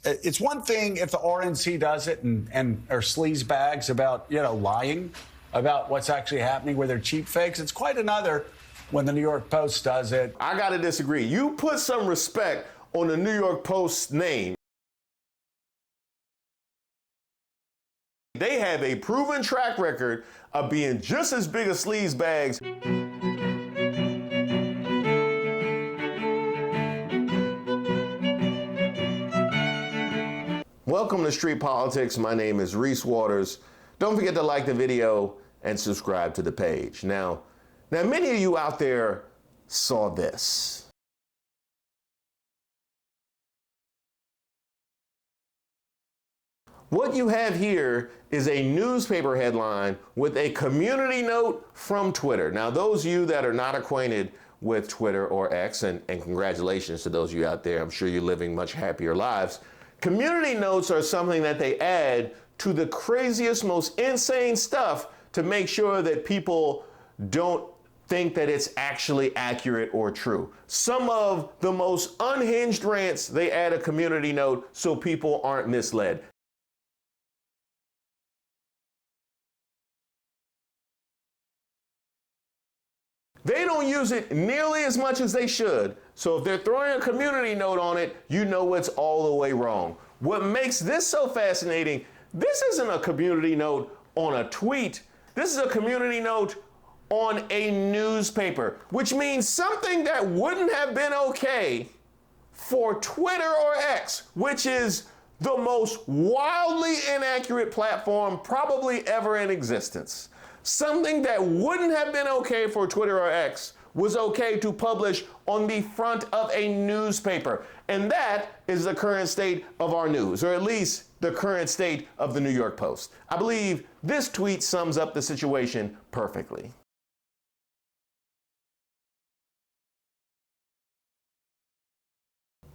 It's one thing if the RNC does it and are sleaze bags about, lying about what's actually happening with their cheap fakes. It's quite another when the New York Post does it. I got to disagree. You put some respect on the New York Post's name. They have a proven track record of being just as big as sleaze bags. Welcome to Street Politics. My name is Reese Waters. Don't forget to like the video and subscribe to the page. Now many of you out there saw this. What you have here is a newspaper headline with a community note from Twitter. Now, those of you that are not acquainted with Twitter or X, and congratulations to those of you out there, I'm sure you're living much happier lives. Community notes are something that they add to the craziest, most insane stuff to make sure that people don't think that it's actually accurate or true. Some of the most unhinged rants, they add a community note so people aren't misled. They don't use it nearly as much as they should. So if they're throwing a community note on it, you know it's all the way wrong. What makes this so fascinating, this isn't a community note on a tweet. This is a community note on a newspaper, which means something that wouldn't have been okay for Twitter or X, which is the most wildly inaccurate platform probably ever in existence. Something that wouldn't have been okay for Twitter or X was okay to publish on the front of a newspaper. And that is the current state of our news, or at least the current state of the New York Post. I believe this tweet sums up the situation perfectly.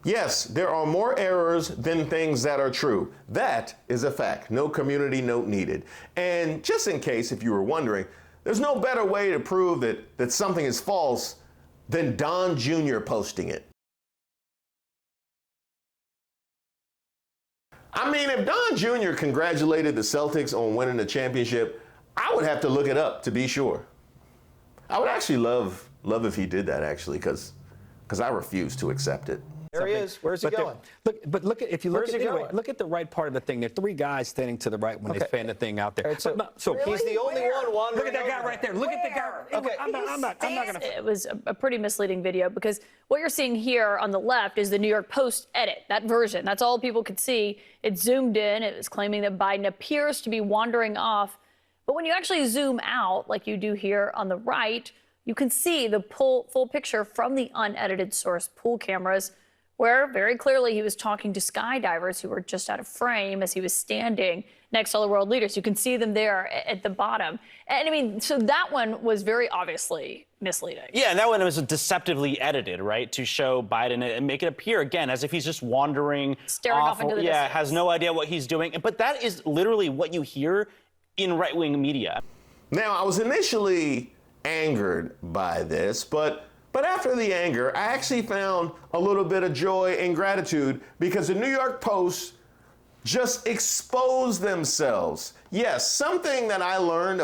Yes, there are more errors than things that are true. That is a fact. No community note needed. And just in case, if you were wondering, there's no better way to prove that something is false than Don Jr. posting it. I mean, if Don Jr. congratulated the Celtics on winning the championship, I would have to look it up to be sure. I would actually love if he did that, actually, because I refuse to accept it. There he is. Where's he going? Look at the right part of the thing. There are three guys standing to the right when they fan the thing out there. Right, so he's the only one wandering. Look at that guy right there. Look at the guy. Okay. I'm not going to. It was a pretty misleading video because what you're seeing here on the left is the New York Post edit, that version. That's all people could see. It zoomed in. It was claiming that Biden appears to be wandering off. But when you actually zoom out, like you do here on the right, you can see the full picture from the unedited source pool cameras, where very clearly he was talking to skydivers who were just out of frame as he was standing next to all the world leaders. You can see them there at the bottom. And I mean, so that one was very obviously misleading. Yeah, and that one was deceptively edited, right, to show Biden and make it appear, again, as if he's just wandering staring off into the distance. Has no idea what he's doing. But that is literally what you hear in right-wing media. Now, I was initially angered by this, but after the anger, I actually found a little bit of joy and gratitude because the New York Post just exposed themselves. Yes, something that I learned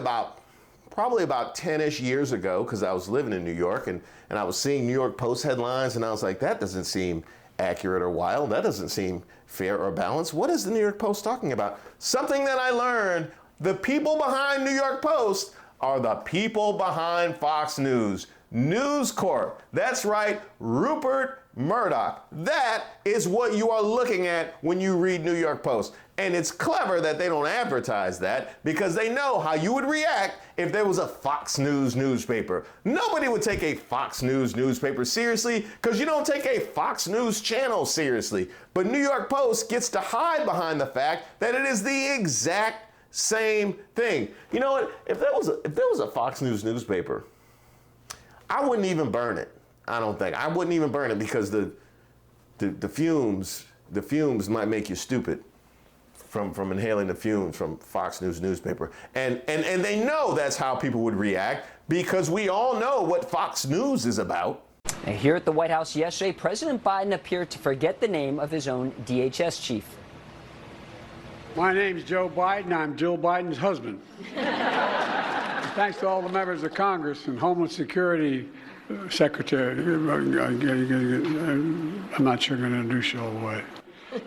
probably about 10-ish years ago, because I was living in New York and I was seeing New York Post headlines and I was like, that doesn't seem accurate or wild. That doesn't seem fair or balanced. What is the New York Post talking about? Something that I learned, the people behind New York Post are the people behind Fox News. News Corp. That's right, Rupert Murdoch. That is what you are looking at when you read New York Post. And it's clever that they don't advertise that because they know how you would react if there was a Fox News newspaper. Nobody would take a Fox News newspaper seriously because you don't take a Fox News channel seriously. But New York Post gets to hide behind the fact that it is the exact same thing. You know what? If there was a Fox News newspaper, I wouldn't even burn it. I don't think. I wouldn't even burn it because the fumes might make you stupid from inhaling the fumes from Fox News newspaper. And they know that's how people would react because we all know what Fox News is about. Now, here at the White House yesterday, President Biden appeared to forget the name of his own DHS chief. My name's Joe Biden. I'm Jill Biden's husband. Thanks to all the members of Congress and Homeland Security Secretary. I'm not sure I'm going to introduce you all the way.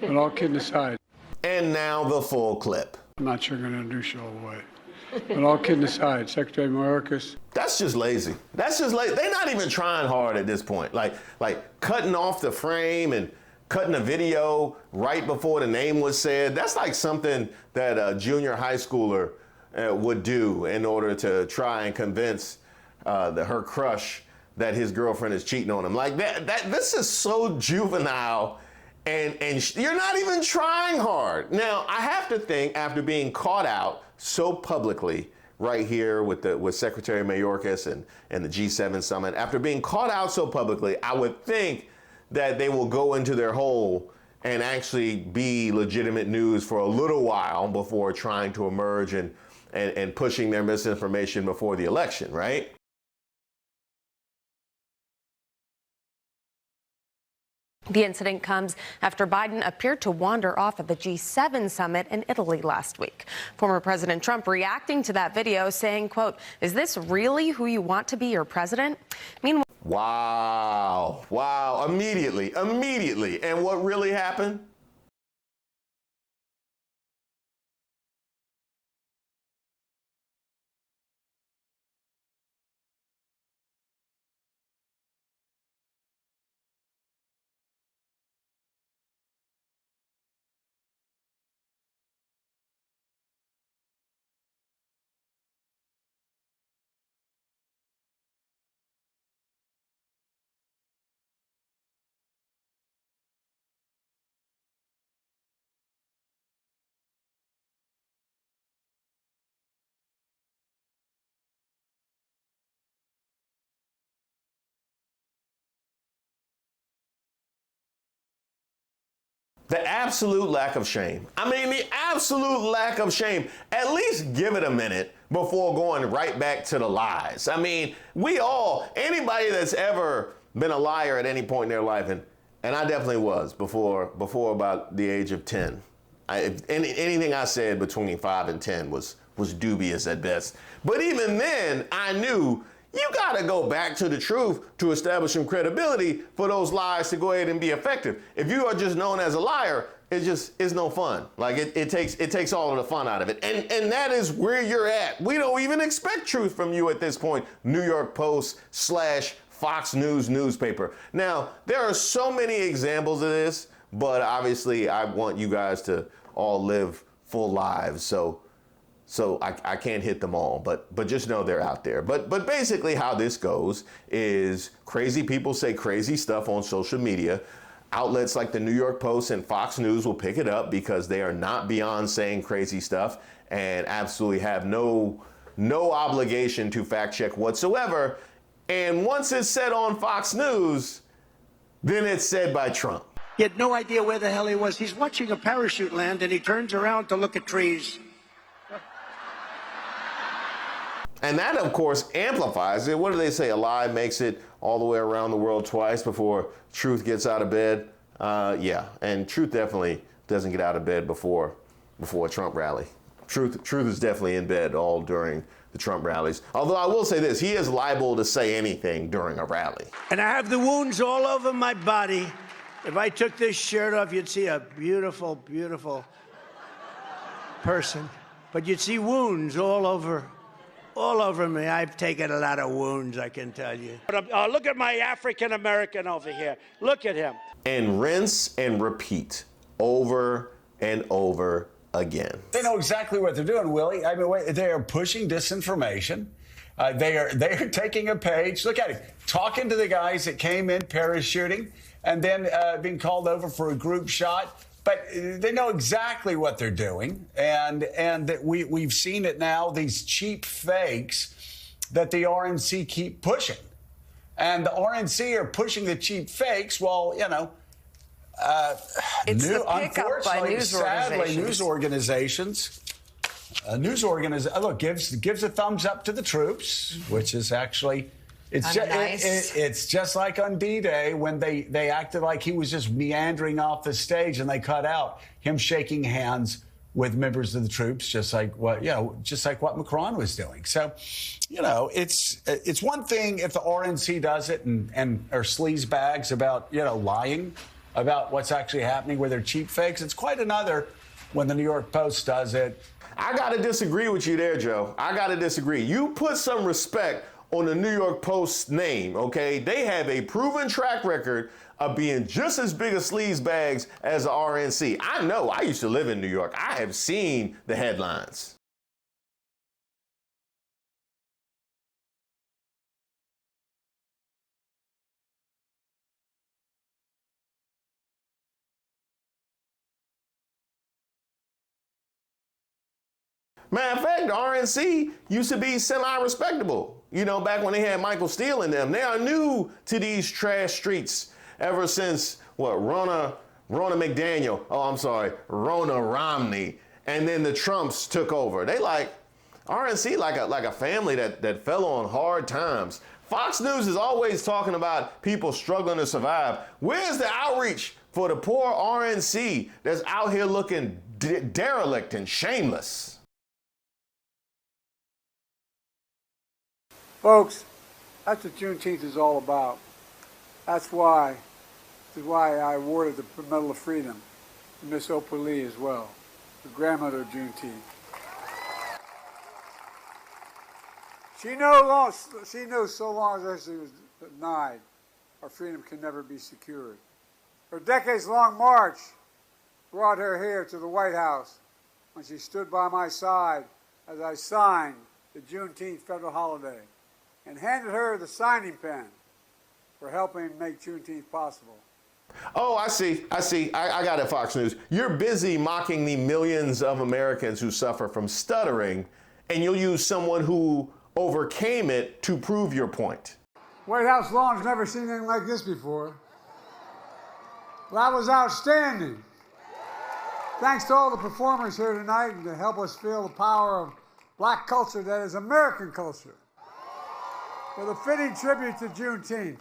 But all kidding aside. And now the full clip. I'm not sure I'm going to introduce you all the way. But all kidding aside, Secretary Mayorkas. That's just lazy. That's just lazy. They're not even trying hard at this point. Like cutting off the frame and cutting a video right before the name was said. That's like something that a junior high schooler would do in order to try and convince her crush that his girlfriend is cheating on him. Like this is so juvenile, and you're not even trying hard. Now, I have to think, after being caught out so publicly right here with Secretary Mayorkas and the G7 summit, after being caught out so publicly, I would think that they will go into their hole and actually be legitimate news for a little while before trying to emerge and pushing their misinformation before the election, right? The incident comes after Biden appeared to wander off at the G7 summit in Italy last week. Former President Trump reacting to that video saying, quote, "Is this really who you want to be your president?" Meanwhile, Wow. Immediately. And what really happened? The absolute lack of shame. I mean, the absolute lack of shame. At least give it a minute before going right back to the lies. I mean, anybody that's ever been a liar at any point in their life, and I definitely was before about the age of 10. Anything I said between 5 and 10 was dubious at best. But even then, I knew you gotta go back to the truth to establish some credibility for those lies to go ahead and be effective. If you are just known as a liar, it's no fun. Like it takes all of the fun out of it. And that is where you're at. We don't even expect truth from you at this point. New York Post / Fox News newspaper. Now, there are so many examples of this, but obviously I want you guys to all live full lives. So I can't hit them all, but just know they're out there. But basically how this goes is crazy people say crazy stuff on social media. Outlets like the New York Post and Fox News will pick it up because they are not beyond saying crazy stuff and absolutely have no obligation to fact check whatsoever. And once it's said on Fox News, then it's said by Trump. He had no idea where the hell he was. He's watching a parachute land and he turns around to look at trees. And that, of course, amplifies it. What do they say? A lie makes it all the way around the world twice before truth gets out of bed. Yeah, and truth definitely doesn't get out of bed before a Trump rally. Truth is definitely in bed all during the Trump rallies. Although I will say this, he is liable to say anything during a rally. And I have the wounds all over my body. If I took this shirt off, you'd see a beautiful, beautiful person. But you'd see wounds all over me. I've taken a lot of wounds, I can tell you. But look at my African-American over here. Look at him. And rinse and repeat over and over again. They know exactly what they're doing, Willie. I mean, they are pushing disinformation. They are taking a page. Look at it. Talking to the guys that came in parachuting and then being called over for a group shot. But they know exactly what they're doing, and that we've seen it now, these cheap fakes that the RNC keep pushing. And the RNC are pushing the cheap fakes, well, you know, it's the pickup by news organizations. Look, gives a thumbs up to the troops, which is actually, It's just like on D-Day when they acted like he was just meandering off the stage, and they cut out him shaking hands with members of the troops, just like what Macron was doing. So, it's one thing if the RNC does it and are sleaze bags about lying about what's actually happening with their cheap fakes. It's quite another when the New York Post does it. I got to disagree with you there, Joe. I got to disagree. You put some respect on the New York Post's name, okay? They have a proven track record of being just as big a sleaze bags as the RNC. I know. I used to live in New York. I have seen the headlines. Matter of fact, the RNC used to be semi-respectable. Back when they had Michael Steele in them. They are new to these trash streets ever since, Ronna McDaniel. Oh, I'm sorry, Ronna Romney. And then the Trumps took over. They RNC like a family that fell on hard times. Fox News is always talking about people struggling to survive. Where's the outreach for the poor RNC that's out here looking derelict and shameless? Folks, that's what Juneteenth is all about. That's why I awarded the Medal of Freedom to Miss Oprah Lee as well, the grandmother of Juneteenth. She knows so long as she was denied, our freedom can never be secured. Her decades-long march brought her here to the White House when she stood by my side as I signed the Juneteenth federal holiday and handed her the signing pen for helping make Juneteenth possible. Oh, I see. I got it, Fox News. You're busy mocking the millions of Americans who suffer from stuttering, and you'll use someone who overcame it to prove your point. White House lawn's never seen anything like this before. Well, that was outstanding. Thanks to all the performers here tonight and to help us feel the power of black culture that is American culture. With a fitting tribute to Juneteenth.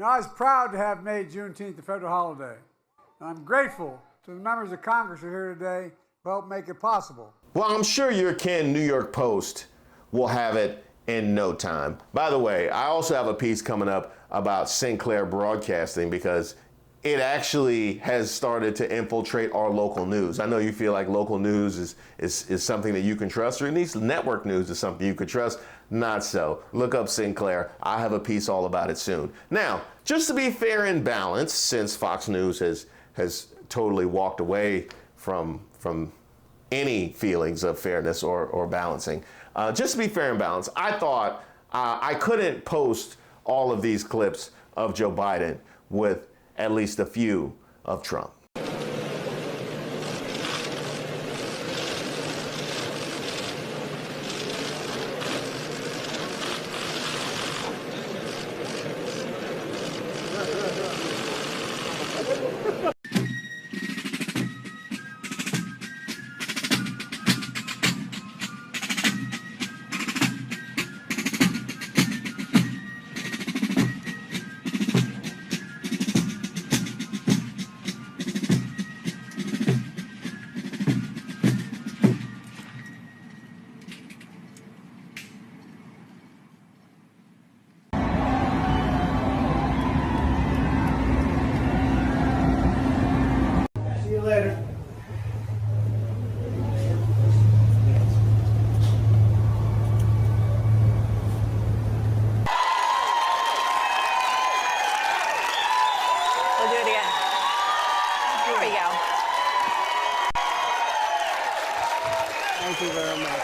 I was proud to have made Juneteenth a federal holiday. And I'm grateful to the members of Congress who are here today who helped make it possible. Well, I'm sure your kin New York Post will have it in no time. By the way, I also have a piece coming up about Sinclair Broadcasting because it actually has started to infiltrate our local news. I know you feel like local news is something that you can trust, or at least network news is something you can trust. Not so. Look up Sinclair. I have a piece all about it soon. Now, just to be fair and balanced, since Fox News has totally walked away from any feelings of fairness or balancing, just to be fair and balanced, I thought I couldn't post all of these clips of Joe Biden with at least a few of Trump. Thank you very much.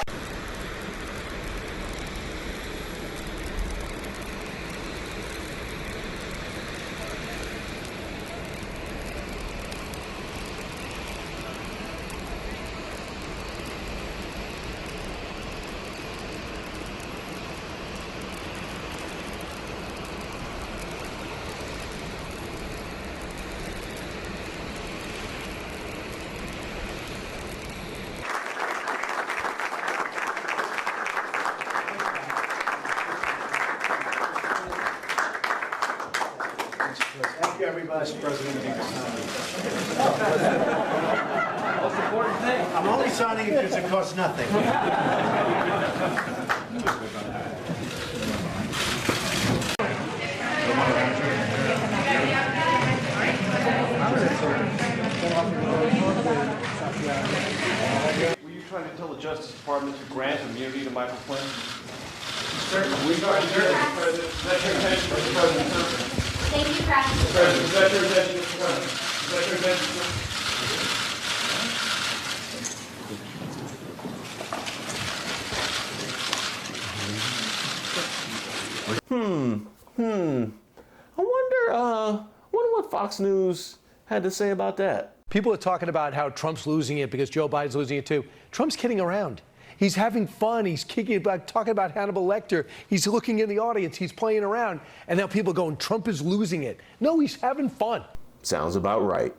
Vice President Most important thing. I'm only signing it because it costs nothing. Were you trying to tell the Justice Department to grant immunity to Michael Flynn? Certainly. We tried to do that, Mr. President. Is that your intention, Mr. President? Thank you, President. Mr. President, is that your intention, Mr. President? Is that your intention, sir? I wonder what Fox News had to say about that. People are talking about how Trump's losing it because Joe Biden's losing it too. Trump's kidding around. He's having fun. He's kicking about, talking about Hannibal Lecter. He's looking in the audience. He's playing around. And now people going, Trump is losing it. No, he's having fun. Sounds about right.